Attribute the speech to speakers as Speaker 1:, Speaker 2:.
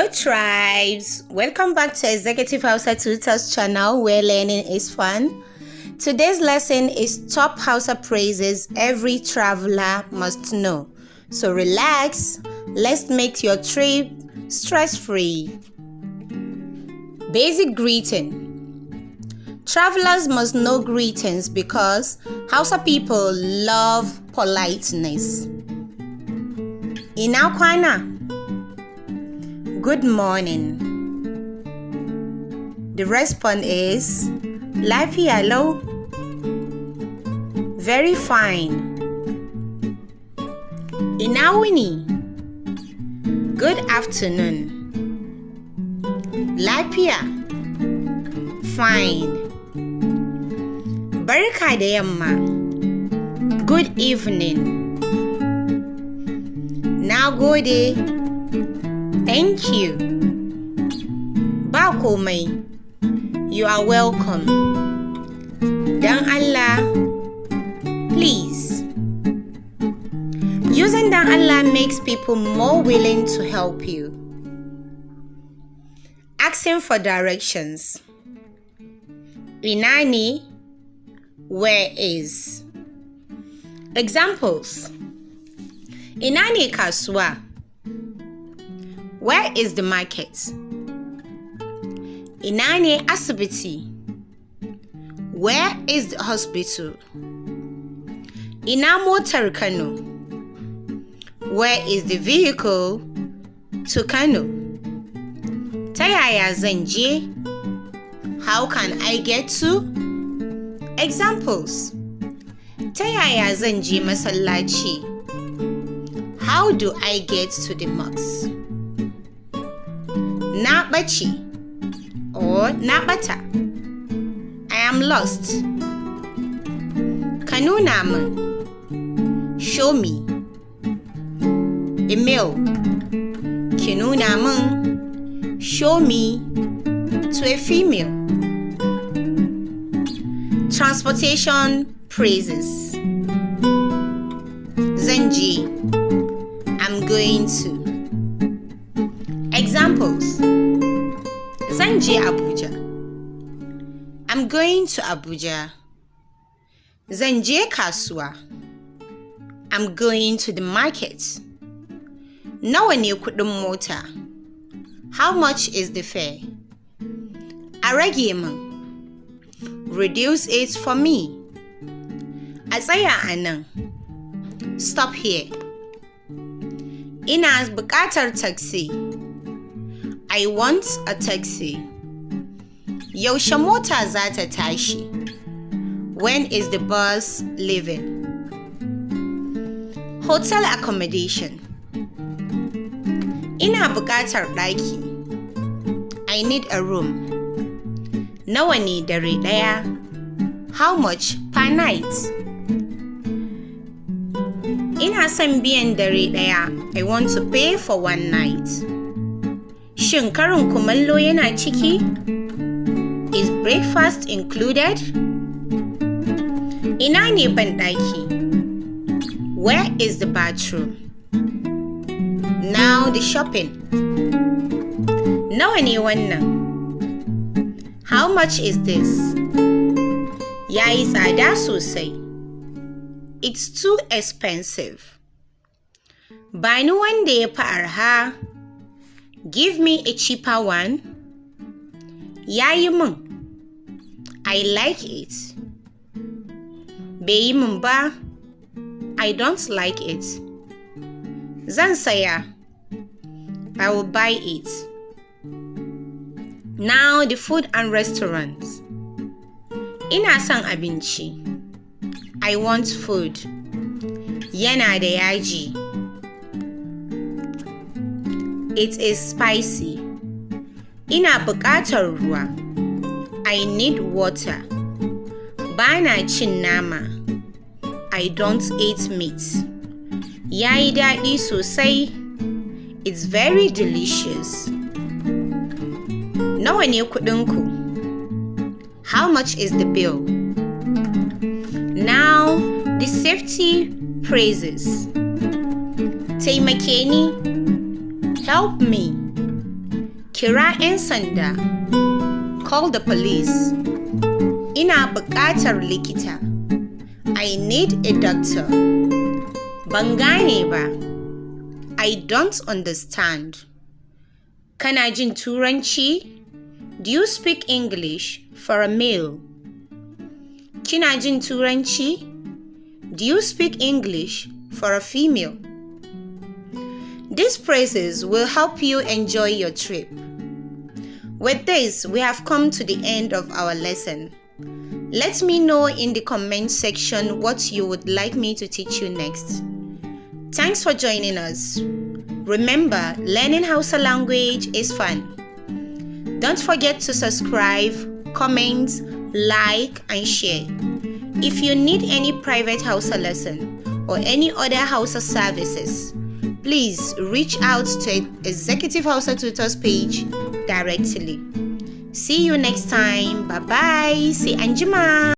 Speaker 1: Hello tribes, welcome back to Executive Hausa Tutors channel where learning is fun. Today's lesson is top Hausa phrases every traveler must know. So relax, let's make your trip stress-free. Basic greeting. Travelers must know greetings because Hausa people love politeness. Ina kwana? Good morning. The response is Lafiya lau. Very fine. Ina wuni? Good afternoon. Lafiya. Fine. Barka da yamma. Good evening. Nagode. Thank you. Ba komai. You are welcome. Dan Allah. Please. Using Dan Allah makes people more willing to help you. Asking for directions. Ina ne? Where is? Examples. Ina ne kasuwa? Where is the market? Ina ne asibiti? Where is the hospital? Ina motar Kano? Where is the vehicle to Kano? Ta yaya zan je? How can I get to? Examples. Ta yaya zan je masallaci? How do I get to the mosque? Na ɓace or na ɓata. I am lost. Ka nuna min. Show me. Email. Ki nuna min. Show me to a female. Transportation phrases. Zan je. I'm going to. Examples. Zan je Abuja. I'm going to Abuja. Zan je kasuwa. I'm going to the market. Nawa ne kuɗin mota? How much is the fare? A rage min. Reduce it for me. A tsaya a nan. Stop here. Ina buƙatar taxi. I want a taxi. Yaushe mota za ta tashi? When is the bus leaving? Hotel accommodation. Ina buƙatar ɗaki. I need a room. Nawa ne dare ɗaya? How much per night? Ina son biyan dare ɗaya. I want to pay for one night. Shin karin kumallo yana ciki? Is breakfast included? Ina ne banɗaki? Where is the bathroom? Now the shopping. Nawa ne wannan? How much is this? Yayi tsada sosai. It's too expensive. Bani wanda ya fi arha. Give me a cheaper one. Yayi min. I like it. Bai yi min ba. I don't like it. Zan saya. I will buy it. Now the food and restaurants. Ina son abinci. I want food. Yana da yaji. It is spicy. Ina buƙatar ruwa. I need water. Bana cin nama. I don't eat meat. Yayi daɗi sosai. It's very delicious. Nawa ne kuɗinku? How much is the bill? Now, the safety phrases. Taimake ni. Help me. Kira 'yan sanda. Call the police. Ina buƙatar likita. I need a doctor. Ban gane ba. I don't understand. Kana jin Turanci? Do you speak English for a meal? Kina jin Turanci? Do you speak English for a female? These phrases will help you enjoy your trip. With this, we have come to the end of our lesson. Let me know in the comment section what you would like me to teach you next. Thanks for joining us. Remember, learning Hausa language is fun. Don't forget to subscribe, comment, like, and share. If you need any private Hausa lesson or any other Hausa services, please reach out to Executive Hausa Tutors page directly. See you next time. Bye-bye. See Anjima.